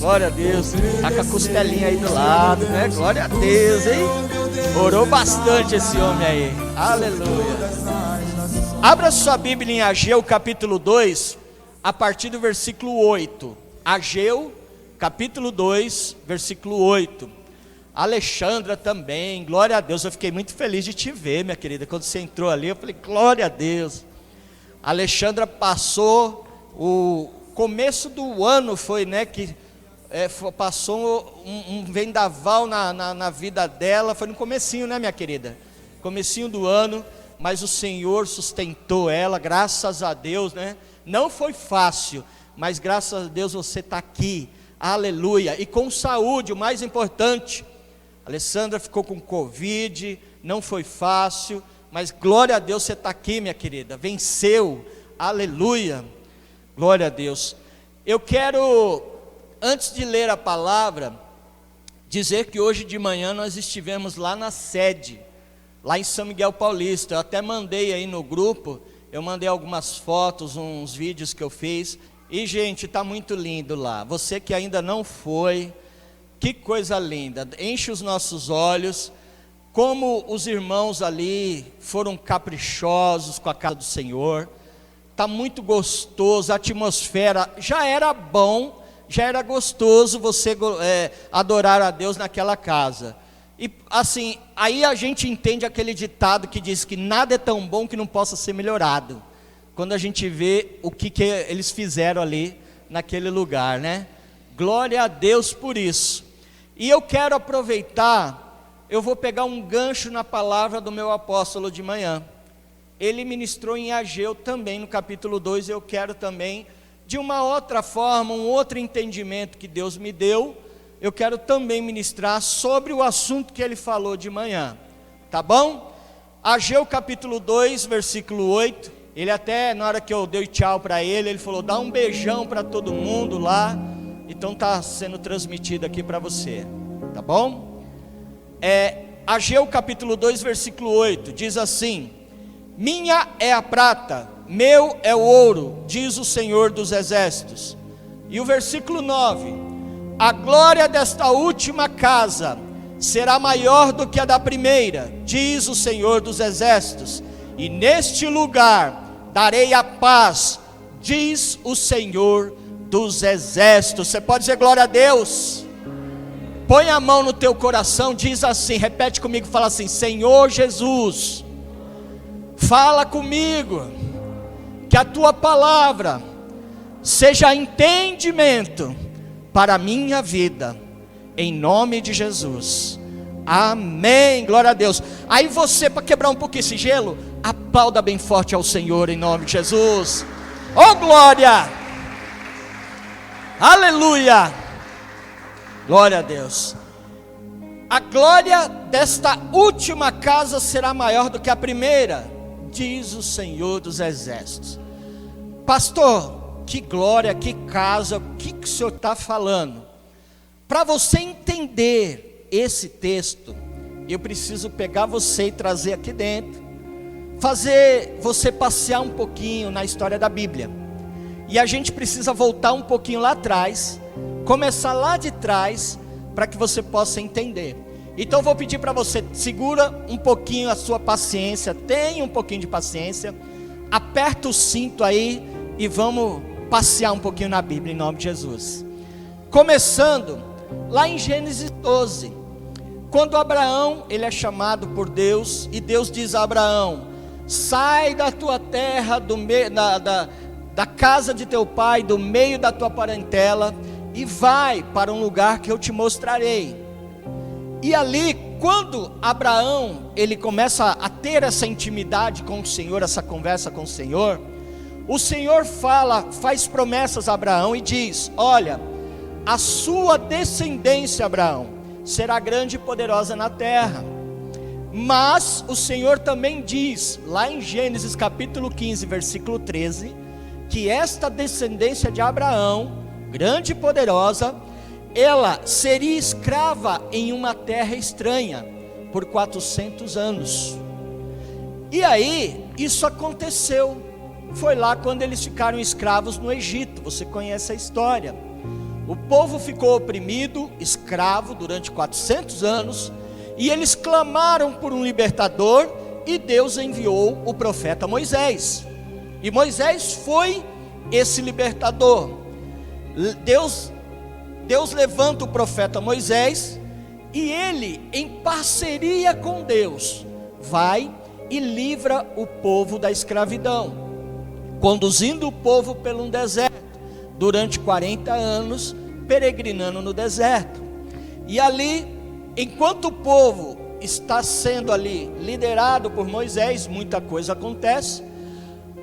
Glória a Deus. Tá com a costelinha aí do lado, né? Glória a Deus, hein? Orou bastante esse homem aí. Aleluia. Abra sua Bíblia em Ageu capítulo 2, a partir do versículo 8. Ageu capítulo 2, versículo 8. Alexandra também, glória a Deus. Eu fiquei muito feliz de te ver, minha querida. Quando você entrou ali, eu falei, glória a Deus. Alexandra passou o começo do ano, foi, né, que passou um vendaval na vida dela. Foi no comecinho, né, minha querida? Comecinho do ano, mas o Senhor sustentou ela, graças a Deus, né? Não foi fácil, mas graças a Deus você está aqui, aleluia, e com saúde, o mais importante. Alessandra ficou com Covid, não foi fácil, mas glória a Deus você está aqui, minha querida, venceu, aleluia, glória a Deus. Eu quero, antes de ler a palavra, dizer que hoje de manhã nós estivemos lá na sede, lá em São Miguel Paulista. Eu até mandei aí no grupo, eu mandei algumas fotos, uns vídeos que eu fiz, e gente, está muito lindo lá. Você que ainda não foi, que coisa linda, enche os nossos olhos, como os irmãos ali foram caprichosos com a casa do Senhor. Está muito gostoso, a atmosfera já era bom, já era gostoso você adorar a Deus naquela casa. E assim, aí a gente entende aquele ditado que diz que nada é tão bom que não possa ser melhorado. Quando a gente vê o que eles fizeram ali naquele lugar, né? Glória a Deus por isso. E eu quero aproveitar, eu vou pegar um gancho na palavra do meu apóstolo de manhã. Ele ministrou em Ageu também no capítulo 2, eu quero também, de uma outra forma, um outro entendimento que Deus me deu, eu quero também ministrar sobre o assunto que ele falou de manhã, tá bom? Ageu capítulo 2, versículo 8, ele até, na hora que eu dei tchau para ele, ele falou, dá um beijão para todo mundo lá, então está sendo transmitido aqui para você, tá bom? Ageu capítulo 2, versículo 8, diz assim, minha é a prata, meu é o ouro, diz o Senhor dos exércitos. E o versículo 9, a glória desta última casa será maior do que a da primeira, diz o Senhor dos exércitos, e neste lugar darei a paz, diz o Senhor dos exércitos. Você pode dizer glória a Deus? Põe a mão no teu coração, diz assim, repete comigo, fala assim, Senhor Jesus, fala comigo, que a tua palavra seja entendimento para a minha vida, em nome de Jesus, amém, glória a Deus. Aí você, para quebrar um pouquinho esse gelo, aplauda bem forte ao Senhor, em nome de Jesus, oh glória, aleluia, glória a Deus. A glória desta última casa será maior do que a primeira, diz o Senhor dos exércitos. Pastor, que glória, que casa, o que o senhor está falando? Para você entender esse texto, eu preciso pegar você e trazer aqui dentro, fazer você passear um pouquinho na história da Bíblia, e a gente precisa voltar um pouquinho lá atrás, começar lá de trás, para que você possa entender. Então eu vou pedir para você, segura um pouquinho a sua paciência, tenha um pouquinho de paciência, aperta o cinto aí, e vamos passear um pouquinho na Bíblia, em nome de Jesus. Começando lá em Gênesis 12, quando Abraão, ele é chamado por Deus, e Deus diz a Abraão, sai da tua terra, da casa de teu pai, do meio da tua parentela, e vai para um lugar que eu te mostrarei. E ali, quando Abraão, ele começa a ter essa intimidade com o Senhor, essa conversa com o Senhor faz promessas a Abraão e diz, olha, a sua descendência, Abraão, será grande e poderosa na terra. Mas o Senhor também diz, lá em Gênesis capítulo 15, versículo 13, que esta descendência de Abraão, grande e poderosa, ela seria escrava em uma terra estranha, por 400 anos. E aí, isso aconteceu, foi lá quando eles ficaram escravos no Egito, você conhece a história. O povo ficou oprimido, escravo, durante 400 anos, e eles clamaram por um libertador, e Deus enviou o profeta Moisés. E Moisés foi esse libertador. Deus levanta o profeta Moisés, e ele, em parceria com Deus, vai e livra o povo da escravidão, conduzindo o povo pelo deserto, durante 40 anos, peregrinando no deserto. E ali, enquanto o povo está sendo ali liderado por Moisés, muita coisa acontece.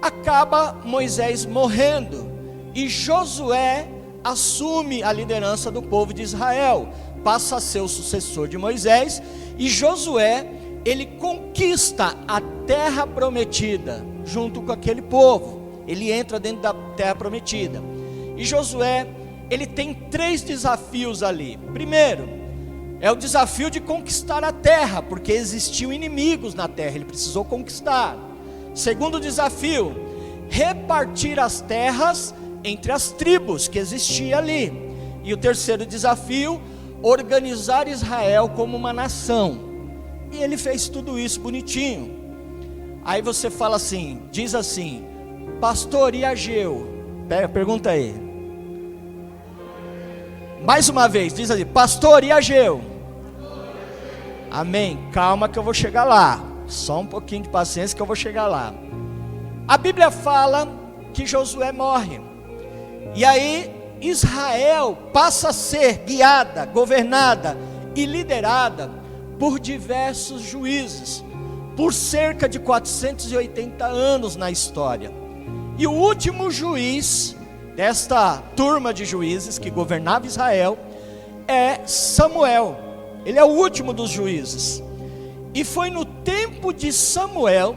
Acaba Moisés morrendo, e Josué assume a liderança do povo de Israel, passa a ser o sucessor de Moisés. E Josué, ele conquista a terra prometida, junto com aquele povo. Ele entra dentro da terra prometida, e Josué, ele tem 3 desafios ali. Primeiro, é o desafio de conquistar a terra, porque existiam inimigos na terra, ele precisou conquistar. Segundo desafio, repartir as terras entre as tribos que existiam ali. E o terceiro desafio, organizar Israel como uma nação. E ele fez tudo isso bonitinho. Aí você fala assim, diz assim: pastor, e Ageu? Pergunta aí. Mais uma vez, diz assim: pastor, e Ageu? Amém, calma que eu vou chegar lá. Só um pouquinho de paciência que eu vou chegar lá. A Bíblia fala que Josué morre, e aí Israel passa a ser guiada, governada e liderada por diversos juízes, por cerca de 480 anos na história. E o último juiz desta turma de juízes que governava Israel é Samuel. Ele é o último dos juízes. E foi no tempo de Samuel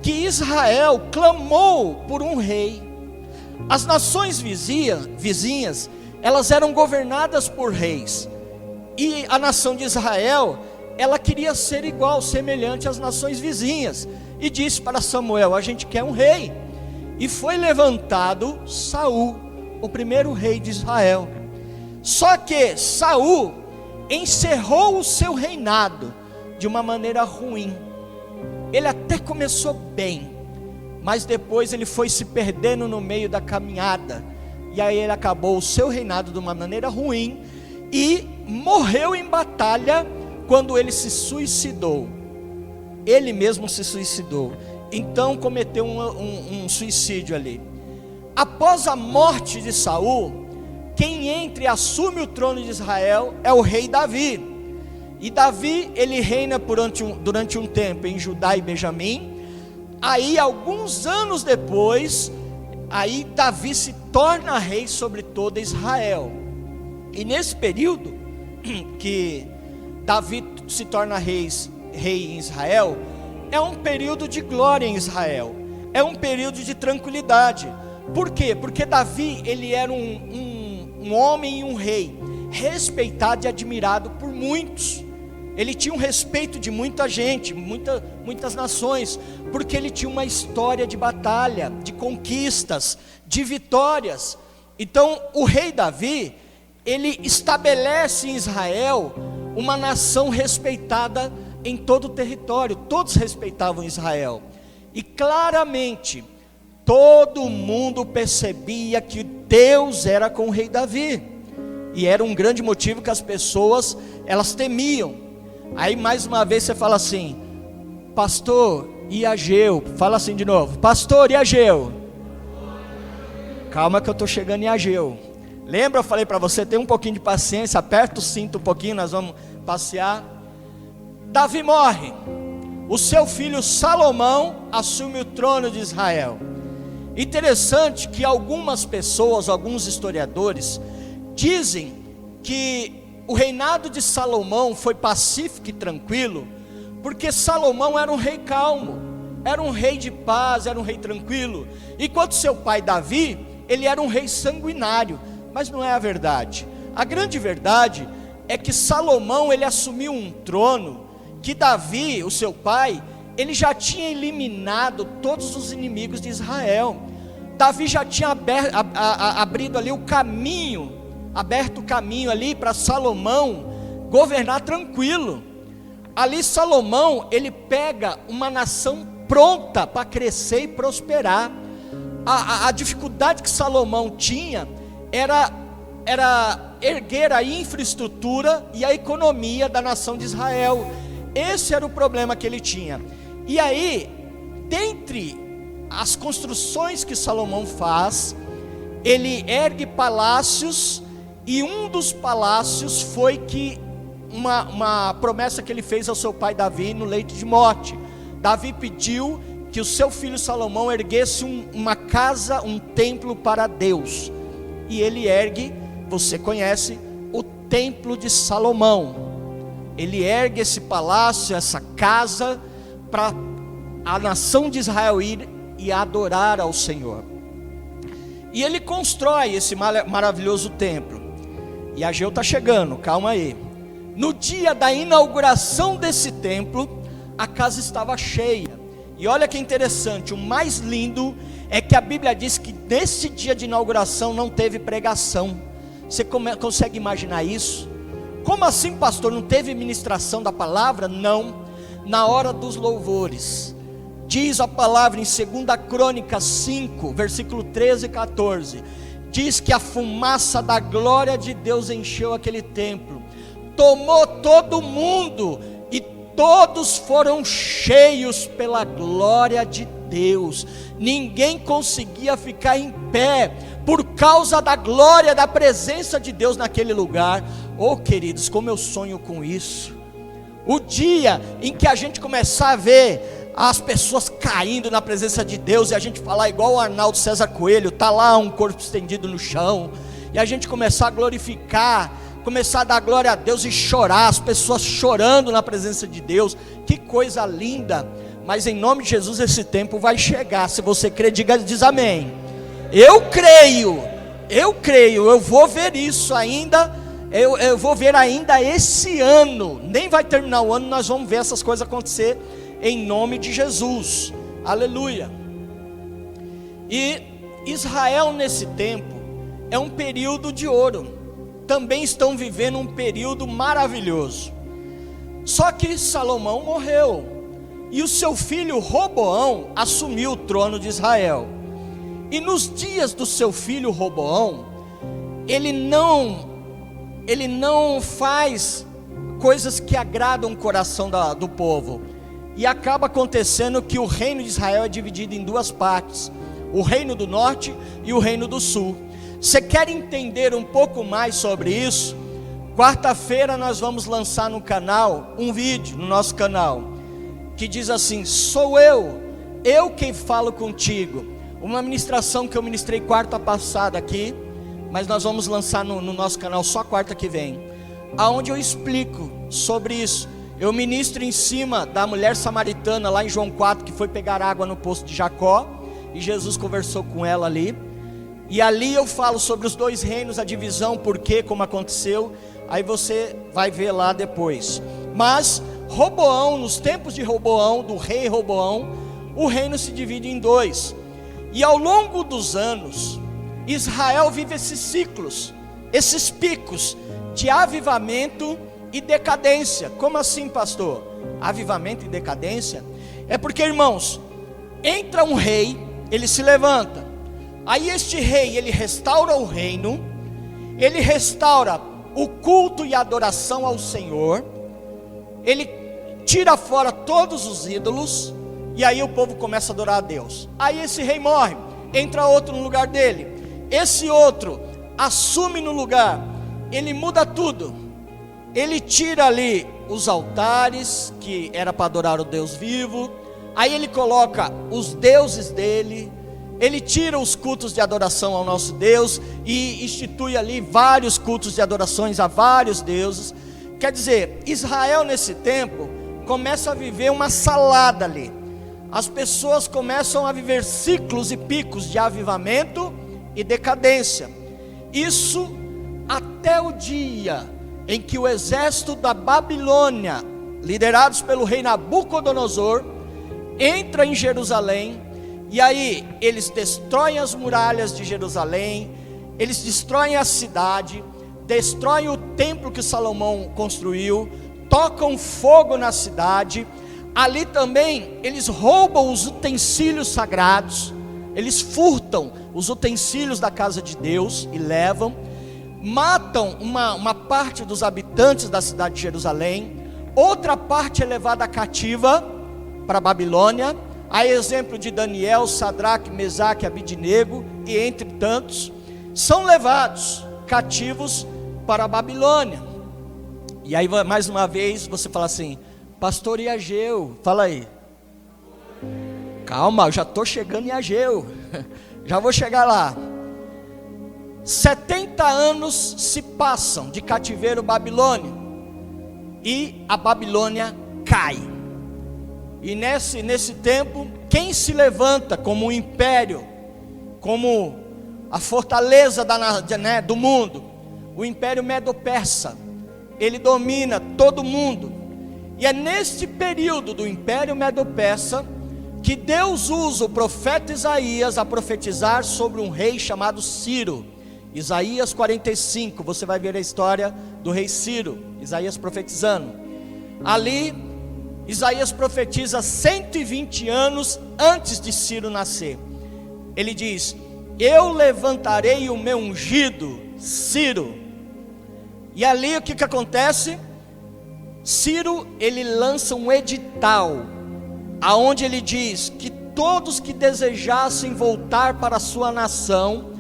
que Israel clamou por um rei. As nações vizinhas, elas eram governadas por reis. E a nação de Israel, ela queria ser igual, semelhante às nações vizinhas. E disse para Samuel: a gente quer um rei. E foi levantado Saul, o primeiro rei de Israel. Só que Saul encerrou o seu reinado de uma maneira ruim. Ele até começou bem, mas depois ele foi se perdendo no meio da caminhada, e aí ele acabou o seu reinado de uma maneira ruim, e morreu em batalha quando ele se suicidou. Ele mesmo se suicidou, então cometeu um suicídio ali. Após a morte de Saul, quem entra e assume o trono de Israel é o rei Davi. E Davi, ele reina durante um tempo em Judá e Benjamim. Aí alguns anos depois, aí Davi se torna rei sobre toda Israel. E nesse período que Davi se torna rei em Israel, é um período de glória em Israel, é um período de tranquilidade. Por quê? Porque Davi, ele era um homem e um rei respeitado e admirado por muitos. Ele tinha um respeito de muita gente, muitas nações, porque ele tinha uma história de batalha, de conquistas, de vitórias. Então o rei Davi, ele estabelece em Israel uma nação respeitada em todo o território. Todos respeitavam Israel, e claramente todo mundo percebia que Deus era com o rei Davi, e era um grande motivo que as pessoas, elas temiam. Aí mais uma vez você fala assim: pastor, e Ageu? Fala assim de novo: pastor, e Ageu? Calma que eu estou chegando em Ageu. Lembra, eu falei para você, tem um pouquinho de paciência, aperta o cinto um pouquinho, nós vamos passear. Davi morre, o seu filho Salomão assume o trono de Israel. Interessante que algumas pessoas, alguns historiadores, dizem que o reinado de Salomão foi pacífico e tranquilo, porque Salomão era um rei calmo, era um rei de paz, era um rei tranquilo, enquanto seu pai Davi, ele era um rei sanguinário. Mas não é a verdade. A grande verdade é que Salomão, ele assumiu um trono que Davi, o seu pai, ele já tinha eliminado todos os inimigos de Israel. Davi já tinha abrido ali o caminho aberto o caminho ali para Salomão governar tranquilo. Ali Salomão, ele pega uma nação pronta para crescer e prosperar. A dificuldade que Salomão tinha era erguer a infraestrutura e a economia da nação de Israel. Esse era o problema que ele tinha. E aí, dentre as construções que Salomão faz, ele ergue palácios, e um dos palácios foi que uma promessa que ele fez ao seu pai Davi no leito de morte. Davi pediu que o seu filho Salomão erguesse uma casa, um templo para Deus, e ele ergue, você conhece, o templo de Salomão. Ele ergue esse palácio, essa casa, para a nação de Israel ir e adorar ao Senhor. E ele constrói esse maravilhoso templo. E Ageu está chegando, calma aí. No dia da inauguração desse templo, a casa estava cheia. E olha que interessante, o mais lindo é que a Bíblia diz que nesse dia de inauguração não teve pregação. Você consegue imaginar isso? Como assim, pastor? Não teve ministração da palavra? Não. Na hora dos louvores, diz a palavra em 2 Crônicas 5, versículo 13 e 14, diz que a fumaça da glória de Deus encheu aquele templo, tomou todo mundo, e todos foram cheios pela glória de Deus. Ninguém conseguia ficar em pé, por causa da glória, da presença de Deus naquele lugar. Oh queridos, como eu sonho com isso. O dia em que a gente começar a ver as pessoas caindo na presença de Deus, e a gente falar igual o Arnaldo César Coelho, está lá um corpo estendido no chão, e a gente começar a glorificar, começar a dar glória a Deus e chorar, as pessoas chorando na presença de Deus, que coisa linda. Mas em nome de Jesus esse tempo vai chegar. Se você crê, diz amém. Eu creio, eu vou ver isso ainda, eu vou ver ainda esse ano, nem vai terminar o ano, nós vamos ver essas coisas acontecer, em nome de Jesus, aleluia. E Israel nesse tempo, é um período de ouro, também estão vivendo um período maravilhoso. Só que Salomão morreu, e o seu filho Roboão assumiu o trono de Israel. E nos dias do seu filho Roboão, ele não faz coisas que agradam o coração do povo. E acaba acontecendo que o reino de Israel é dividido em duas partes: o reino do norte e o reino do sul. Você quer entender um pouco mais sobre isso? Quarta-feira nós vamos lançar no canal um vídeo, no nosso canal, que diz assim: sou eu quem falo contigo. Uma ministração que eu ministrei quarta passada aqui, mas nós vamos lançar no nosso canal só quarta que vem, aonde eu explico sobre isso. Eu ministro em cima da mulher samaritana lá em João 4, que foi pegar água no poço de Jacó, e Jesus conversou com ela ali, e ali eu falo sobre os dois reinos, a divisão, por quê, como aconteceu, aí você vai ver lá depois. Mas Roboão, nos tempos de Roboão, do rei Roboão, o reino se divide em dois, e ao longo dos anos, Israel vive esses ciclos, esses picos de avivamento e decadência. Como assim, pastor? Avivamento e decadência? É porque, irmãos, entra um rei, ele se levanta, aí este rei, ele restaura o reino, ele restaura o culto e a adoração ao Senhor, ele tira fora todos os ídolos, e aí o povo começa a adorar a Deus. Aí esse rei morre, entra outro no lugar dele, esse outro assume no lugar, ele muda tudo, ele tira ali os altares, que era para adorar o Deus vivo, aí ele coloca os deuses dele, ele tira os cultos de adoração ao nosso Deus, e institui ali vários cultos de adorações a vários deuses. Quer dizer, Israel nesse tempo, começa a viver uma salada ali, as pessoas começam a viver ciclos e picos de avivamento e decadência, isso até o dia em que o exército da Babilônia, liderados pelo rei Nabucodonosor, entra em Jerusalém, e aí eles destroem as muralhas de Jerusalém, eles destroem a cidade, destroem o templo que Salomão construiu, tocam fogo na cidade. Ali também eles roubam os utensílios sagrados, eles furtam os utensílios da casa de Deus e levam, matam uma parte dos habitantes da cidade de Jerusalém, outra parte é levada cativa para a Babilônia, a exemplo de Daniel, Sadraque, Mesaque, Abidnego e entre tantos, são levados cativos para a Babilônia. E aí mais uma vez você fala assim: pastor, e Ageu? Fala aí. Calma, eu já estou chegando em Ageu. Já vou chegar lá. 70 anos se passam de cativeiro babilônico e a Babilônia cai. E nesse tempo, quem se levanta como um império, como a fortaleza do mundo? O Império Medo-Persa. Ele domina todo mundo. E é neste período do Império Medo-Persa que Deus usa o profeta Isaías a profetizar sobre um rei chamado Ciro. Isaías 45, você vai ver a história do rei Ciro, Isaías profetizando. Ali, Isaías profetiza 120 anos antes de Ciro nascer. Ele diz: eu levantarei o meu ungido, Ciro. E ali o que acontece? Ciro, ele lança um edital, aonde ele diz que todos que desejassem voltar para a sua nação,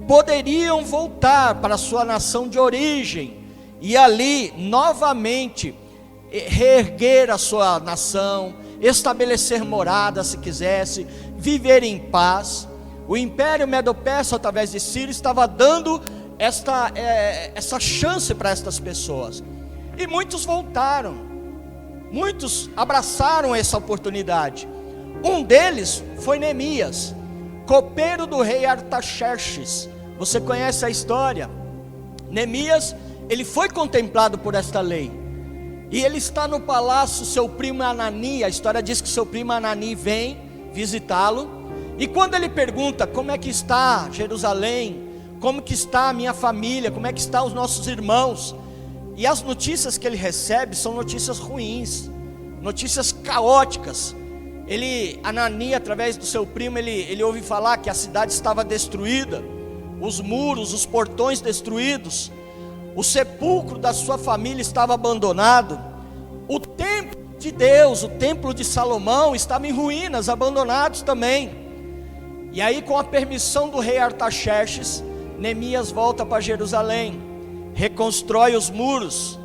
poderiam voltar para a sua nação de origem, e ali, novamente, reerguer a sua nação, estabelecer morada se quisesse, viver em paz. O Império Medo-Persa, através de Ciro, estava dando essa chance para estas pessoas, e muitos voltaram, muitos abraçaram essa oportunidade. Um deles foi Neemias, copeiro do rei Artaxerxes. Você conhece a história? Neemias, ele foi contemplado por esta lei, e ele está no palácio. Seu primo Anani, a história diz que seu primo Anani vem visitá-lo, e quando ele pergunta: como é que está Jerusalém? Como que está a minha família? Como é que estão os nossos irmãos? E as notícias que ele recebe são notícias ruins, notícias caóticas. Anani, através do seu primo, ele ouve falar que a cidade estava destruída, os muros, os portões destruídos, o sepulcro da sua família estava abandonado, o templo de Deus, o templo de Salomão, estava em ruínas, abandonados também. E aí, com a permissão do rei Artaxerxes, Neemias volta para Jerusalém, reconstrói os muros.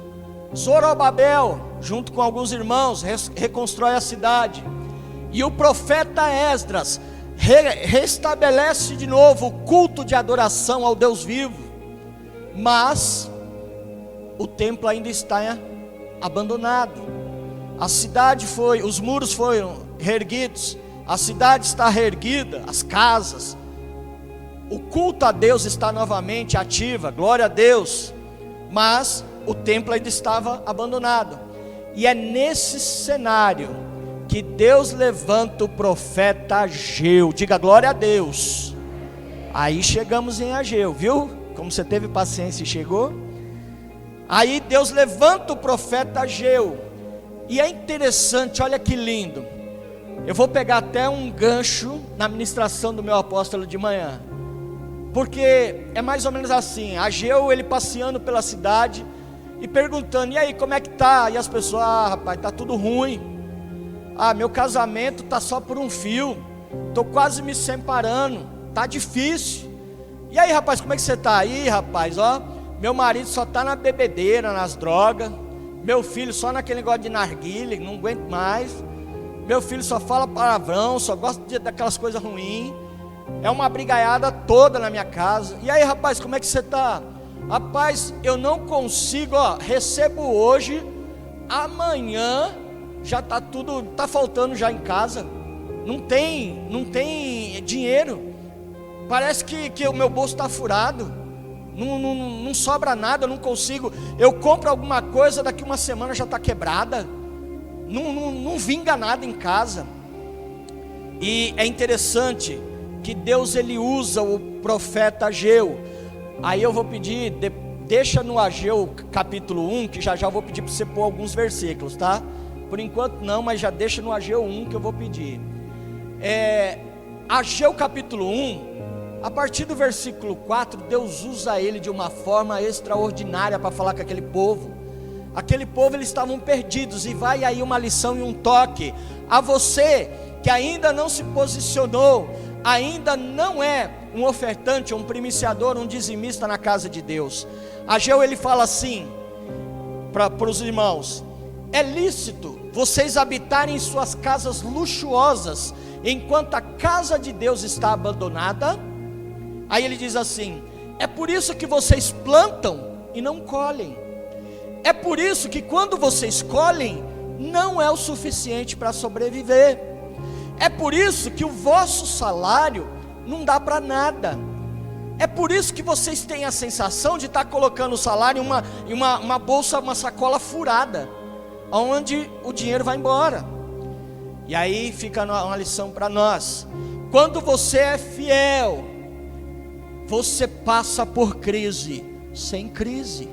Zorobabel, junto com alguns irmãos, reconstrói a cidade. E o profeta Esdras restabelece de novo o culto de adoração ao Deus vivo. Mas o templo ainda está abandonado. A cidade os muros foram reerguidos, a cidade está reerguida, as casas. O culto a Deus está novamente ativa, glória a Deus. Mas o templo ainda estava abandonado. E é nesse cenário que Deus levanta o profeta Ageu. Diga glória a Deus. Aí chegamos em Ageu, viu? Como você teve paciência e chegou. Aí Deus levanta o profeta Ageu. E é interessante, olha que lindo. Eu vou pegar até um gancho na ministração do meu apóstolo de manhã, porque é mais ou menos assim: Ageu, ele passeando pela cidade e perguntando: e aí, como é que tá? E as pessoas: rapaz, tá tudo ruim. Meu casamento tá só por um fio, tô quase me separando, tá difícil. E aí, rapaz, como é que você tá? Aí, rapaz, meu marido só tá na bebedeira, nas drogas. Meu filho só naquele negócio de narguilha, não aguento mais. Meu filho só fala palavrão, só gosta daquelas coisas ruins. É uma brigaiada toda na minha casa. E aí, rapaz, como é que você está? Rapaz, eu não consigo, recebo hoje, amanhã já está tudo, está faltando já em casa. Não tem dinheiro. Parece que o meu bolso está furado. Não sobra nada, eu não consigo. Eu compro alguma coisa, daqui uma semana já está quebrada. Não vinga nada em casa. E é interessante que Deus, ele usa o profeta Ageu. Aí eu vou pedir, deixa no Ageu capítulo 1, que já eu vou pedir para você pôr alguns versículos, tá? Por enquanto não, mas já deixa no Ageu 1 que eu vou pedir. Ageu capítulo 1, a partir do versículo 4, Deus usa ele de uma forma extraordinária para falar com aquele povo. Aquele povo, eles estavam perdidos, e vai aí uma lição e um toque a você que ainda não se posicionou, ainda não é um ofertante, um primiciador, um dizimista na casa de Deus. Ageu, ele fala assim para os irmãos: é lícito vocês habitarem em suas casas luxuosas, enquanto a casa de Deus está abandonada? Aí ele diz assim: é por isso que vocês plantam e não colhem. É por isso que quando vocês colhem, não é o suficiente para sobreviver. É por isso que o vosso salário não dá para nada. É por isso que vocês têm a sensação de estar colocando o salário em uma bolsa, uma sacola furada, onde o dinheiro vai embora. E aí fica uma lição para nós: quando você é fiel, você passa por crise sem crise.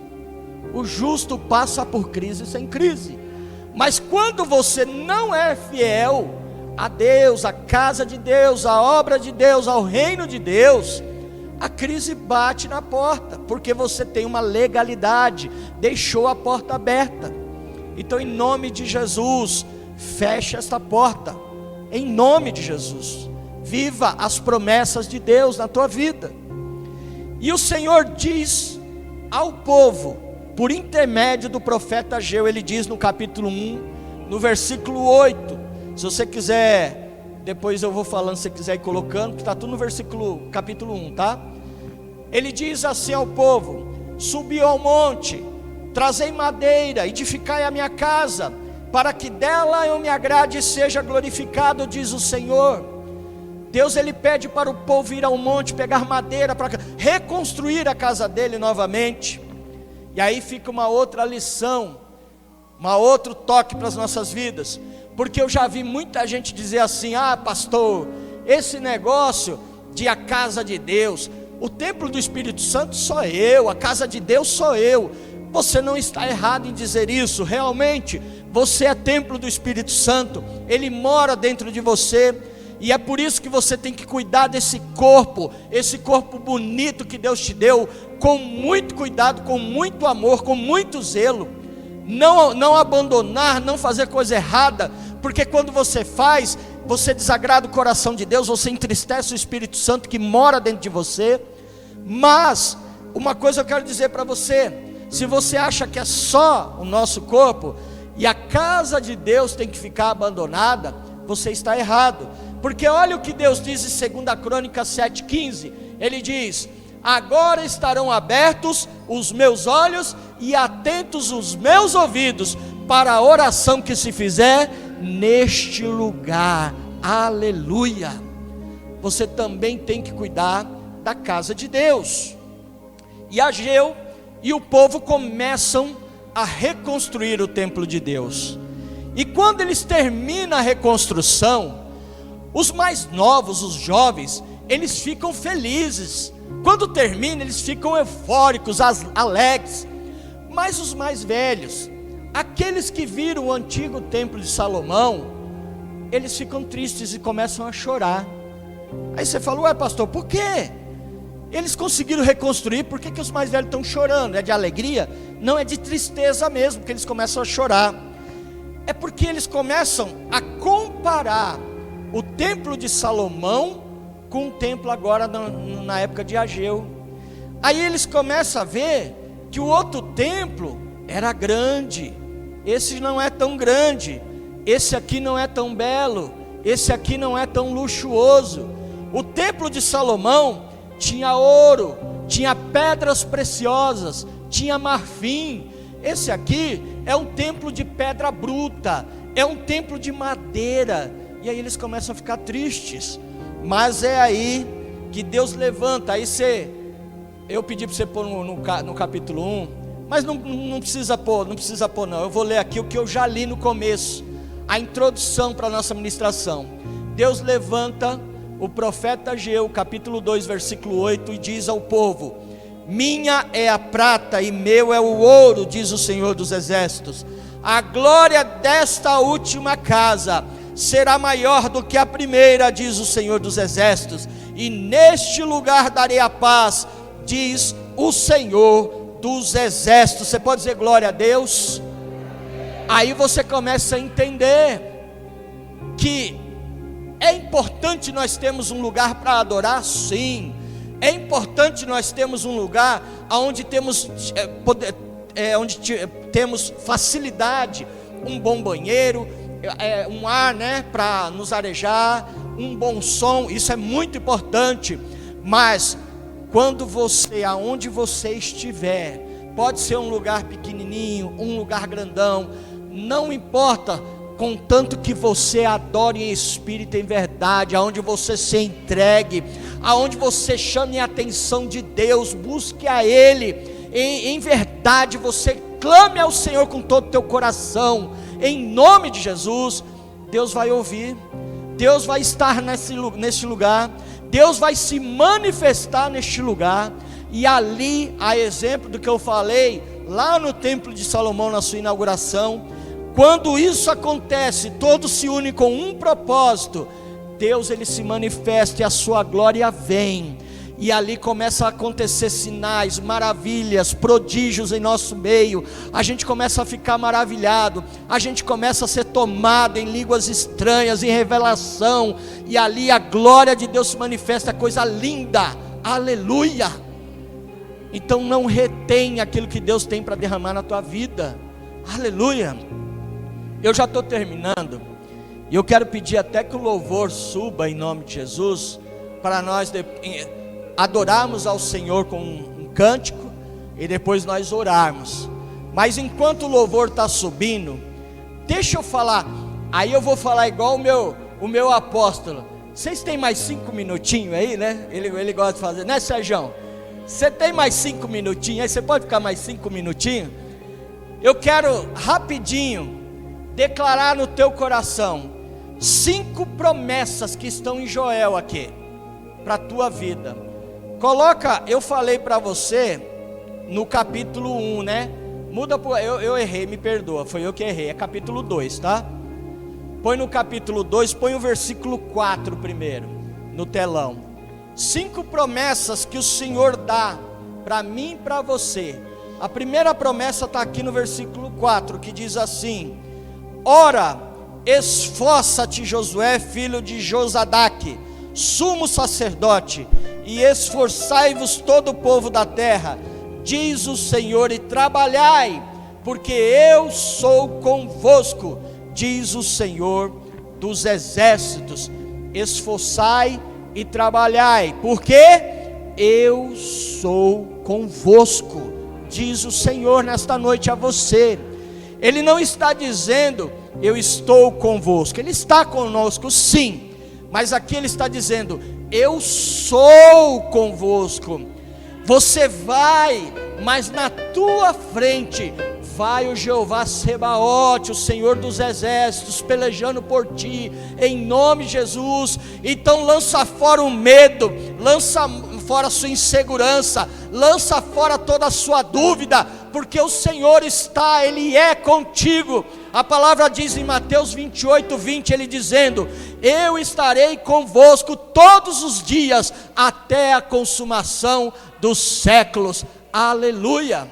O justo passa por crise sem crise. Mas quando você não é fiel a Deus, a casa de Deus, a obra de Deus, ao reino de Deus, a crise bate na porta, porque você tem uma legalidade, deixou a porta aberta. Então, em nome de Jesus, feche esta porta, em nome de Jesus. Viva as promessas de Deus na tua vida. E o Senhor diz ao povo, por intermédio do profeta Ageu, ele diz no capítulo 1, no versículo 8, se você quiser, depois eu vou falando, se você quiser ir colocando, que está tudo no capítulo 1, tá? Ele diz assim ao povo: subi ao monte, trazei madeira, edificai a minha casa, para que dela eu me agrade e seja glorificado, diz o Senhor. Deus, ele pede para o povo ir ao monte, pegar madeira, para reconstruir a casa dele novamente. E aí fica uma outra lição, outro toque para as nossas vidas, porque eu já vi muita gente dizer assim: ah, pastor, esse negócio de a casa de Deus, o templo do Espírito Santo sou eu, a casa de Deus sou eu. Você não está errado em dizer isso. Realmente, você é templo do Espírito Santo, ele mora dentro de você. E é por isso que você tem que cuidar desse corpo, esse corpo bonito que Deus te deu, com muito cuidado, com muito amor, com muito zelo. Não abandonar, não fazer coisa errada, porque quando você faz, você desagrada o coração de Deus, você entristece o Espírito Santo que mora dentro de você. Mas uma coisa eu quero dizer para você: se você acha que é só o nosso corpo e a casa de Deus tem que ficar abandonada, você está errado. Porque olha o que Deus diz em 2 Crônicas 7,15, ele diz: agora estarão abertos os meus olhos e atentos os meus ouvidos para a oração que se fizer neste lugar. Aleluia. Você também tem que cuidar da casa de Deus. E Ageu e o povo começam a reconstruir o templo de Deus. E quando eles terminam a reconstrução, os mais novos, os jovens, eles ficam felizes. Quando termina, eles ficam eufóricos, alegres. Mas os mais velhos, aqueles que viram o antigo templo de Salomão, eles ficam tristes e começam a chorar. Aí você fala: ué, pastor, por quê? Eles conseguiram reconstruir, por que os mais velhos estão chorando? É de alegria? Não, é de tristeza mesmo, que eles começam a chorar. É porque eles começam a comparar o templo de Salomão com o templo agora na época de Ageu. Aí eles começam a ver que o outro templo era grande, esse não é tão grande, esse aqui não é tão belo, esse aqui não é tão luxuoso. O templo de Salomão tinha ouro, tinha pedras preciosas, tinha marfim. Esse aqui é um templo de pedra bruta, é um templo de madeira. E aí eles começam a ficar tristes. Mas é aí que Deus levanta. Aí eu pedi para você pôr no capítulo 1, mas não precisa pôr não. Eu vou ler aqui o que eu já li no começo, a introdução para a nossa ministração. Deus levanta o profeta Ageu, capítulo 2, versículo 8, e diz ao povo: minha é a prata e meu é o ouro, diz o Senhor dos Exércitos. A glória desta última casa será maior do que a primeira, diz o Senhor dos Exércitos, e neste lugar darei a paz, diz o Senhor dos Exércitos. Você pode dizer glória a Deus? Aí você começa a entender que é importante nós termos um lugar para adorar, sim. É importante nós termos um lugar onde temos temos facilidade, um bom banheiro, um ar, né, para nos arejar, um bom som. Isso é muito importante. Mas quando você, aonde você estiver, pode ser um lugar pequenininho, um lugar grandão, não importa, contanto que você adore em espírito e em verdade, aonde você se entregue, aonde você chame a atenção de Deus, busque a Ele em verdade, você clame ao Senhor com todo o teu coração, em nome de Jesus. Deus vai ouvir, Deus vai estar nesse lugar, Deus vai se manifestar neste lugar. E ali, a exemplo do que eu falei lá no templo de Salomão, na sua inauguração, quando isso acontece, todos se unem com um propósito, Deus ele se manifesta e a sua glória vem, e ali começa a acontecer sinais, maravilhas, prodígios em nosso meio. A gente começa a ficar maravilhado, a gente começa a ser tomado em línguas estranhas, em revelação, e ali a glória de Deus se manifesta, coisa linda, aleluia. Então não retém aquilo que Deus tem para derramar na tua vida, aleluia. Eu já estou terminando, e eu quero pedir até que o louvor suba em nome de Jesus, para nós adorarmos ao Senhor com um cântico, e depois nós orarmos. Mas enquanto o louvor está subindo, deixa eu falar, aí eu vou falar igual o meu apóstolo. Vocês têm mais 5 minutinhos aí, né? Ele gosta de fazer, né, Sérgio? Você tem mais 5 minutinhos aí? Você pode ficar mais 5 minutinhos? Eu quero rapidinho declarar no teu coração 5 promessas que estão em Joel aqui, para a tua vida. Coloca, eu falei para você no capítulo 1, né? Muda, eu errei, me perdoa, foi eu que errei, é capítulo 2, tá? Põe no capítulo 2, põe o versículo 4 primeiro, no telão. 5 promessas que o Senhor dá para mim e para você. A primeira promessa está aqui no versículo 4, que diz assim: ora, esforça-te, Josué, filho de Josadaque, sumo sacerdote, e esforçai-vos todo o povo da terra, diz o Senhor, e trabalhai, porque eu sou convosco, diz o Senhor dos Exércitos. Esforçai e trabalhai, porque eu sou convosco, diz o Senhor nesta noite a você. Ele não está dizendo eu estou convosco, Ele está conosco sim, mas aqui Ele está dizendo eu sou convosco. Você vai, mas na tua frente vai o Jeová Sebaote, o Senhor dos Exércitos, pelejando por ti, em nome de Jesus. Então lança fora o medo, lança fora a sua insegurança, lança fora toda a sua dúvida, porque o Senhor está, Ele é contigo. A palavra diz em Mateus 28:20, Ele dizendo: eu estarei convosco todos os dias, até a consumação dos séculos, aleluia.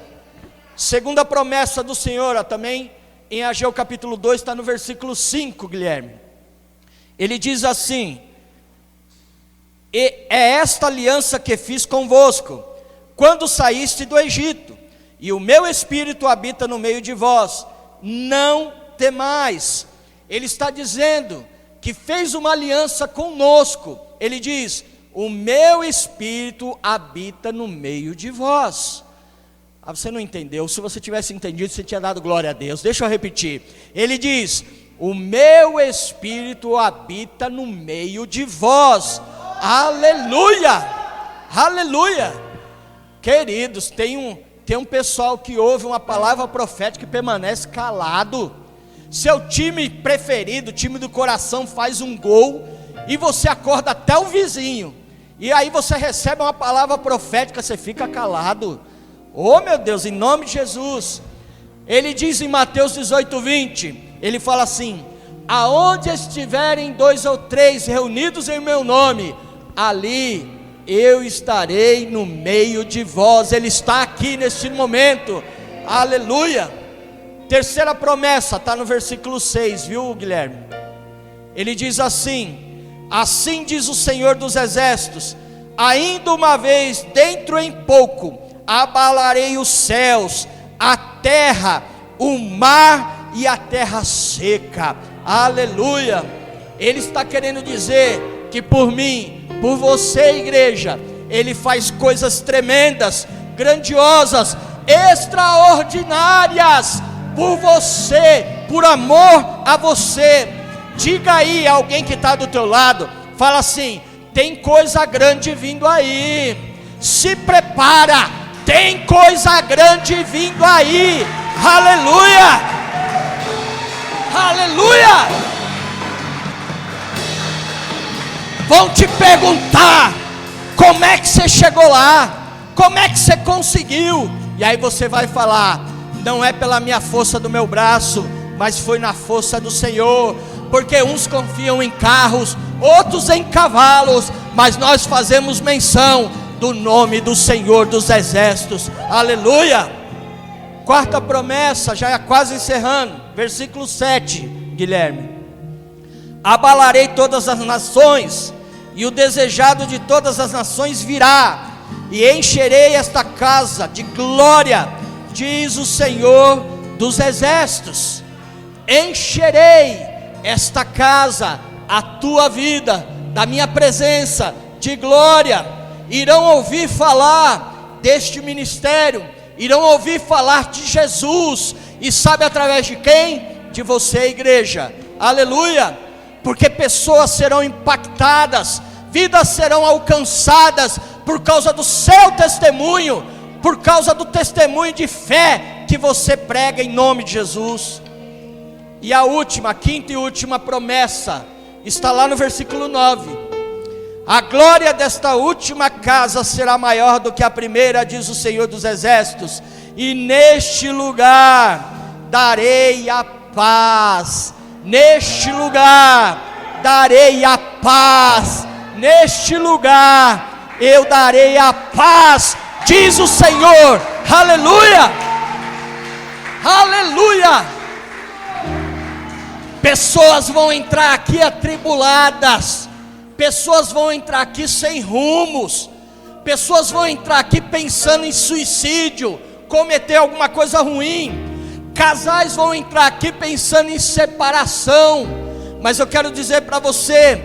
Segunda promessa do Senhor, também em Ageu capítulo 2, está no versículo 5, Guilherme. Ele diz assim: e é esta aliança que fiz convosco, quando saíste do Egito, e o meu Espírito habita no meio de vós, não temais. Ele está dizendo que fez uma aliança conosco. Ele diz: o meu Espírito habita no meio de vós. Você não entendeu? Se você tivesse entendido, você tinha dado glória a Deus. Deixa eu repetir. Ele diz: o meu Espírito habita no meio de vós. Aleluia, aleluia. Queridos, tem um pessoal que ouve uma palavra profética e permanece calado. Seu time preferido, o time do coração, faz um gol, e você acorda até o vizinho, E aí você recebe uma palavra profética, você fica calado. Oh meu Deus, em nome de Jesus. Ele diz em Mateus 18:20, ele fala assim: aonde estiverem 2 ou 3 reunidos em meu nome, ali eu estarei no meio de vós. Ele está aqui neste momento, aleluia. Terceira promessa, está no versículo 6, viu, Guilherme? Ele diz assim: assim diz o Senhor dos Exércitos, ainda uma vez, dentro em pouco, abalarei os céus, a terra, o mar e a terra seca, aleluia. Ele está querendo dizer que por mim, por você, igreja, Ele faz coisas tremendas, grandiosas, extraordinárias, por você, por amor a você. Diga aí a alguém que está do teu lado, fala assim: tem coisa grande vindo aí, se prepara, tem coisa grande vindo aí, aleluia, aleluia. Vão te perguntar, como é que você chegou lá, como é que você conseguiu, e aí você vai falar: não é pela minha força do meu braço, mas foi na força do Senhor. Porque uns confiam em carros, outros em cavalos, mas nós fazemos menção do nome do Senhor dos Exércitos, aleluia. Quarta promessa, já é quase encerrando, versículo 7, Guilherme: abalarei todas as nações, e o desejado de todas as nações virá, e encherei esta casa de glória, diz o Senhor dos Exércitos. Encherei esta casa, a tua vida, da minha presença, de glória. Irão ouvir falar deste ministério, irão ouvir falar de Jesus, e sabe através de quem? De você, igreja, aleluia. Porque pessoas serão impactadas, vidas serão alcançadas, por causa do seu testemunho, por causa do testemunho de fé que você prega em nome de Jesus. E a última, a quinta e última promessa, está lá no versículo 9: a glória desta última casa será maior do que a primeira, diz o Senhor dos Exércitos, e neste lugar darei a paz, neste lugar darei a paz, neste lugar eu darei a paz, diz o Senhor, aleluia, aleluia. Pessoas vão entrar aqui atribuladas, pessoas vão entrar aqui sem rumos, pessoas vão entrar aqui pensando em suicídio, cometer alguma coisa ruim, casais vão entrar aqui pensando em separação, mas eu quero dizer para você,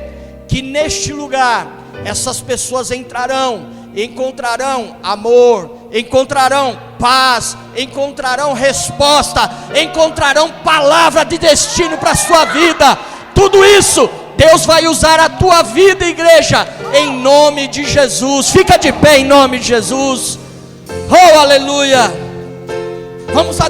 que neste lugar, essas pessoas entrarão, encontrarão amor, encontrarão paz, encontrarão resposta, encontrarão palavra de destino para a sua vida. Tudo isso Deus vai usar a tua vida, igreja, em nome de Jesus. Fica de pé em nome de Jesus. Oh, aleluia. Vamos